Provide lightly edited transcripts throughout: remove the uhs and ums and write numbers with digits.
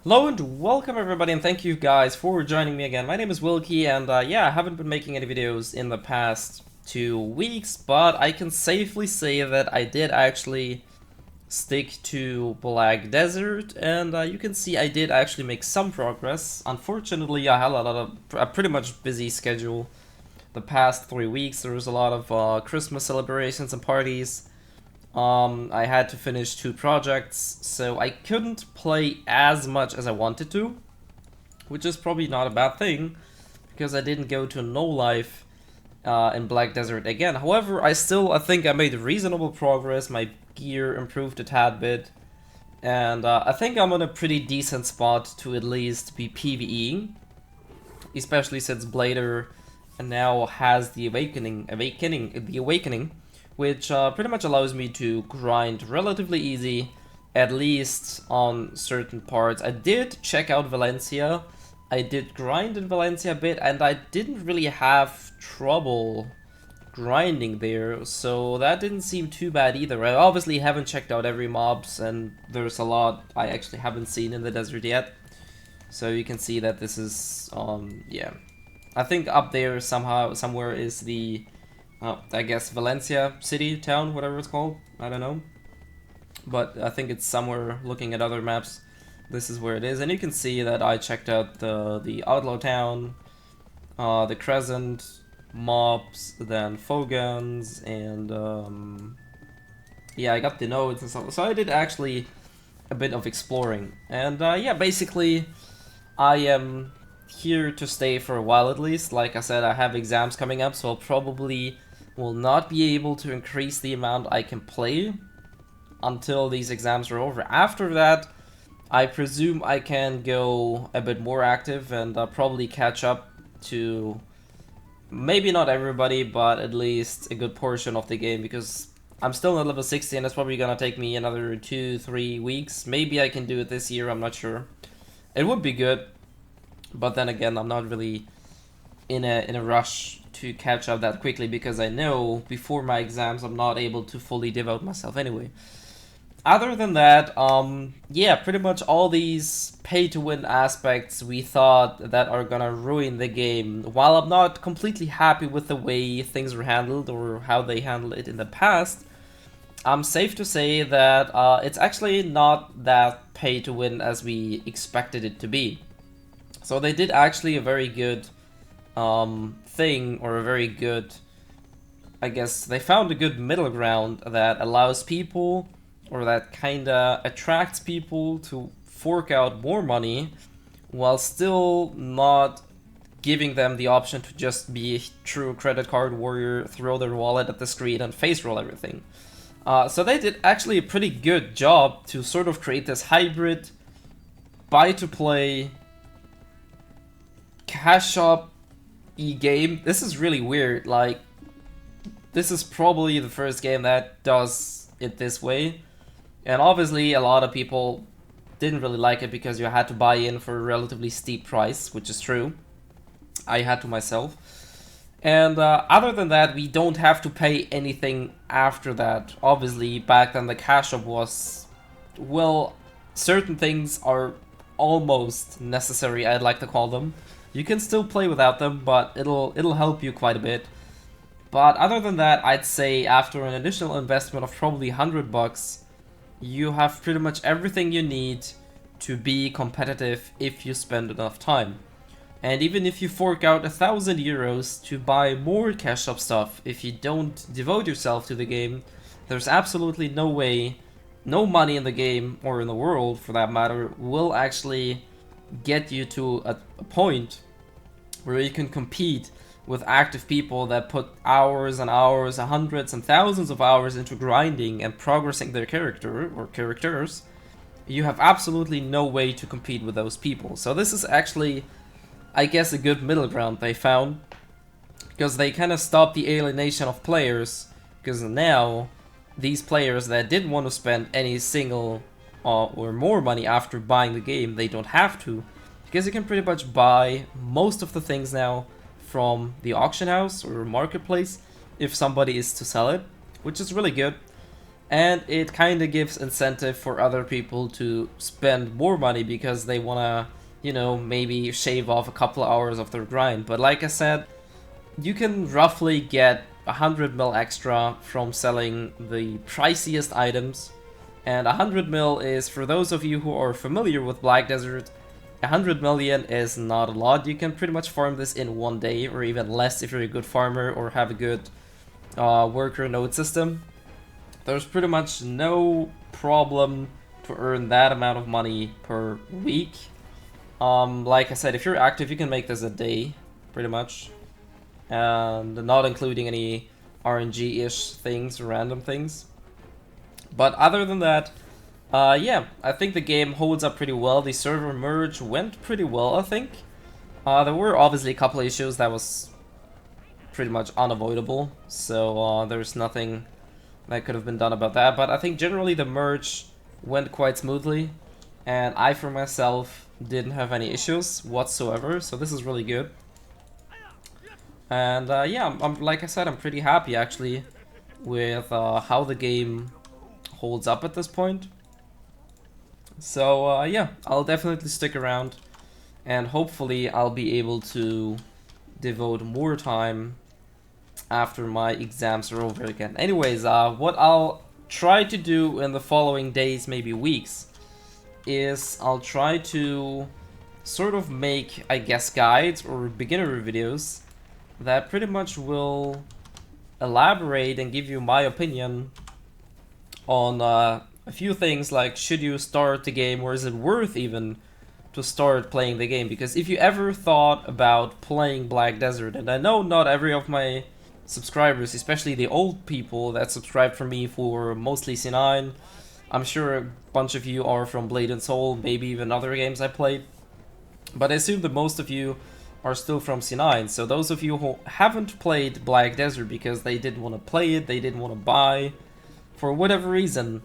Hello and welcome everybody, and thank you guys for joining me again. My name is Wilky, and yeah, I haven't been making any videos in the past 2 weeks, but I can safely say that I did actually stick to Black Desert, and you can see I did actually make some progress. Unfortunately, I had a pretty much busy schedule the past 3 weeks. There was a lot of Christmas celebrations and parties. I had to finish 2 projects, so I couldn't play as much as I wanted to, which is probably not a bad thing, because I didn't go to no life in Black Desert again. However, I think I made reasonable progress. My gear improved a tad bit, and I think I'm on a pretty decent spot to at least be PvEing, especially since Blader now has the awakening, which pretty much allows me to grind relatively easy, at least on certain parts. I did check out Valencia. I did grind in Valencia a bit, and I didn't really have trouble grinding there, so that didn't seem too bad either. I obviously haven't checked out every mobs, and there's a lot I actually haven't seen in the desert yet. So you can see that this is, yeah. I think up there somewhere is the I guess Valencia city, town, whatever it's called. I don't know. But I think it's somewhere looking at other maps. This is where it is. And you can see that I checked out the Outlaw Town, the Crescent, mobs, then Fogans, and yeah, I got the nodes and stuff. So I did actually a bit of exploring. And yeah, basically I am here to stay for a while at least. Like I said, I have exams coming up, so I'll probably will not be able to increase the amount I can play until these exams are over. After that, I presume I can go a bit more active and probably catch up to maybe not everybody, but at least a good portion of the game, because I'm still at level 60 and it's probably gonna take me another 2-3 weeks. Maybe I can do it this year, I'm not sure. It would be good, but then again, I'm not really in a rush to catch up that quickly, because I know before my exams I'm not able to fully devote myself anyway. Other than that, yeah, pretty much all these pay-to-win aspects we thought that are gonna ruin the game. While I'm not completely happy with the way things were handled or how they handled it in the past, I'm safe to say that it's actually not that pay-to-win as we expected it to be. So they did actually a very good thing, or a very good, I guess they found a good middle ground that allows people, or that kinda attracts people to fork out more money while still not giving them the option to just be a true credit card warrior, throw their wallet at the screen and face roll everything. So they did actually a pretty good job to sort of create this hybrid buy to play cash shop game. This is really weird. Like, this is probably the first game that does it this way, and obviously a lot of people didn't really like it because you had to buy in for a relatively steep price, which is true. I had to myself. And other than that, we don't have to pay anything after that. Obviously, back then the cash shop was, well, certain things are almost necessary, I'd like to call them. You can still play without them, but it'll help you quite a bit. But other than that, I'd say after an additional investment of probably $100, you have pretty much everything you need to be competitive if you spend enough time. And even if you fork out 1,000 euros to buy more cash shop stuff, if you don't devote yourself to the game, there's absolutely no way, no money in the game, or in the world for that matter, will actually get you to a point where you can compete with active people that put hours and hours, hundreds and thousands of hours into grinding and progressing their character or characters. You have absolutely no way to compete with those people. So this is actually, I guess, a good middle ground they found, because they kind of stopped the alienation of players, because now these players that didn't want to spend any single or more money after buying the game, they don't have to, because you can pretty much buy most of the things now from the auction house or marketplace if somebody is to sell it, which is really good. and it kind of gives incentive for other people to spend more money because they want to, you know, maybe shave off a couple of hours of their grind. But like I said, you can roughly get 100 mil extra from selling the priciest items, and 100 mil is, for those of you who are familiar with Black Desert, 100 million is not a lot. You can pretty much farm this in one day, or even less if you're a good farmer or have a good worker node system. There's pretty much no problem to earn that amount of money per week. Like I said, if you're active, you can make this a day, pretty much. And not including any RNG-ish things, random things. But other than that, yeah, I think the game holds up pretty well. The server merge went pretty well, I think. There were obviously a couple of issues that was pretty much unavoidable, so there's nothing that could have been done about that. But I think generally the merge went quite smoothly, and I for myself didn't have any issues whatsoever, so this is really good. And yeah, like I said, I'm pretty happy actually with how the game holds up at this point. So yeah, I'll definitely stick around, and hopefully I'll be able to devote more time after my exams are over again. Anyways, what I'll try to do in the following days, maybe weeks, is I'll try to sort of make, I guess, guides or beginner videos that pretty much will elaborate and give you my opinion on a few things, like should you start the game, or is it worth even to start playing the game? Because if you ever thought about playing Black Desert, and I know not every of my subscribers, especially the old people that subscribed for me for mostly C9, I'm sure a bunch of you are from Blade and Soul, maybe even other games I played, but I assume that most of you are still from C9. So those of you who haven't played Black Desert because they didn't want to play it, they didn't want to buy, for whatever reason,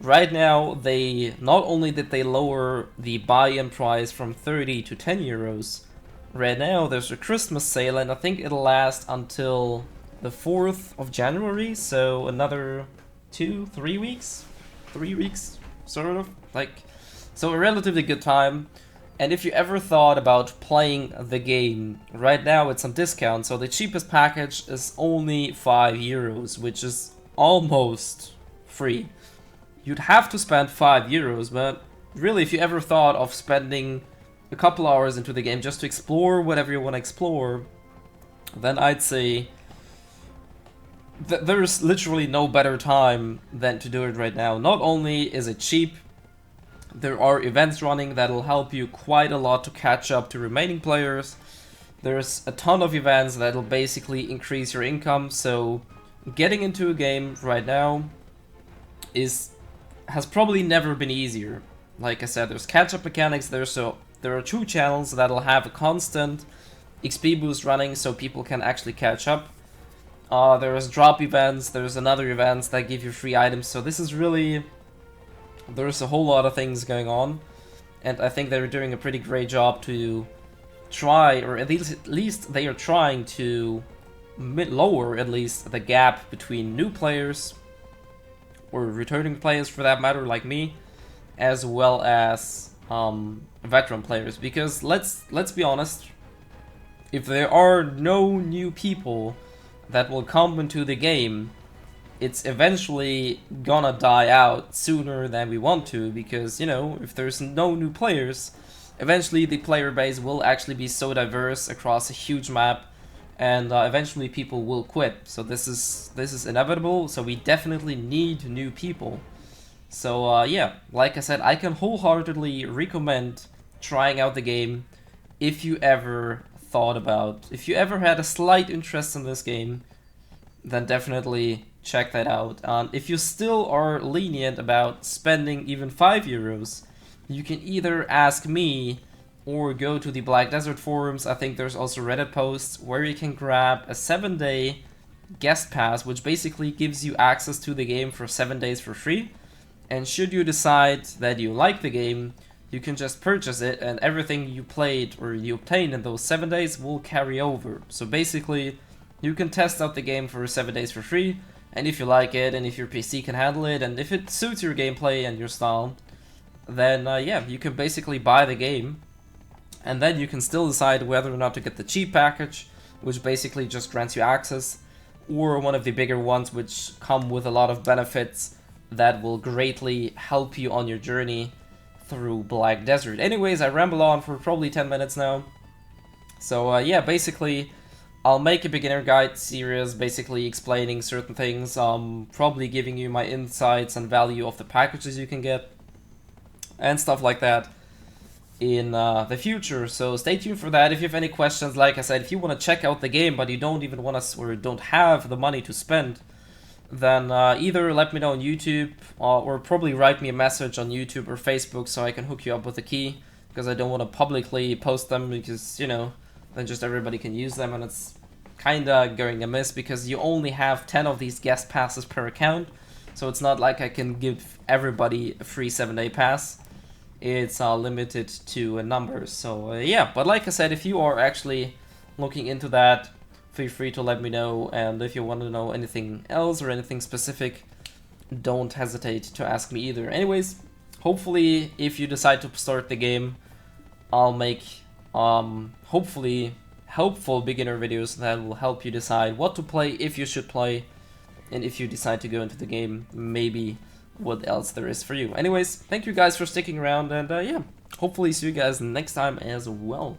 right now they not only did they lower the buy-in price from 30 to 10 euros, right now there's a Christmas sale, and I think it'll last until the 4th of January, so another 2-3 weeks? 3 weeks, sort of, like, so a relatively good time. And if you ever thought about playing the game, right now it's on discount, so the cheapest package is only 5 euros, which is almost free. You'd have to spend 5 euros, but really, if you ever thought of spending a couple hours into the game just to explore whatever you want to explore, then I'd say that there's literally no better time than to do it right now. Not only is it cheap, there are events running that'll help you quite a lot to catch up to remaining players. There's a ton of events that'll basically increase your income, so getting into a game right now has probably never been easier. Like I said, there's catch-up mechanics, there are 2 channels that'll have a constant XP boost running so people can actually catch up. There's drop events, there's another events that give you free items, so this is really... there's a whole lot of things going on, and I think they're doing a pretty great job to try, or at least they are trying to lower at least the gap between new players, or returning players for that matter, like me, as well as veteran players. Because let's be honest, if there are no new people that will come into the game, it's eventually gonna die out sooner than we want to, because, you know, if there's no new players, eventually the player base will actually be so diverse across a huge map, and eventually people will quit. So this is inevitable, so we definitely need new people. So yeah, like I said, I can wholeheartedly recommend trying out the game if you ever had a slight interest in this game, then definitely check that out. If you still are lenient about spending even 5 euros, you can either ask me or go to the Black Desert forums. I think there's also Reddit posts where you can grab a 7-day guest pass, which basically gives you access to the game for 7 days for free. And should you decide that you like the game, you can just purchase it, and everything you played or you obtained in those 7 days will carry over. So basically, you can test out the game for 7 days for free, And if you like it, and if your PC can handle it, and if it suits your gameplay and your style, then yeah, you can basically buy the game, and then you can still decide whether or not to get the cheap package, which basically just grants you access, or one of the bigger ones which come with a lot of benefits that will greatly help you on your journey through Black Desert. Anyways, I ramble on for probably 10 minutes now. So yeah, basically I'll make a beginner guide series basically explaining certain things, probably giving you my insights and value of the packages you can get and stuff like that in the future. So stay tuned for that. If you have any questions, like I said, if you want to check out the game but you don't even want to, or don't have the money to spend, then either let me know on YouTube or probably write me a message on YouTube or Facebook so I can hook you up with a key, because I don't want to publicly post them, because, you know, then just everybody can use them, and it's kinda going amiss because you only have 10 of these guest passes per account, so it's not like I can give everybody a free 7-day pass. It's limited to a number. So yeah, but like I said, if you are actually looking into that, feel free to let me know, and if you want to know anything else or anything specific, don't hesitate to ask me either. Anyways, hopefully if you decide to start the game, I'll make hopefully helpful beginner videos that will help you decide what to play, if you should play, and if you decide to go into the game, maybe what else there is for you. Anyways, thank you guys for sticking around, and yeah, hopefully see you guys next time as well.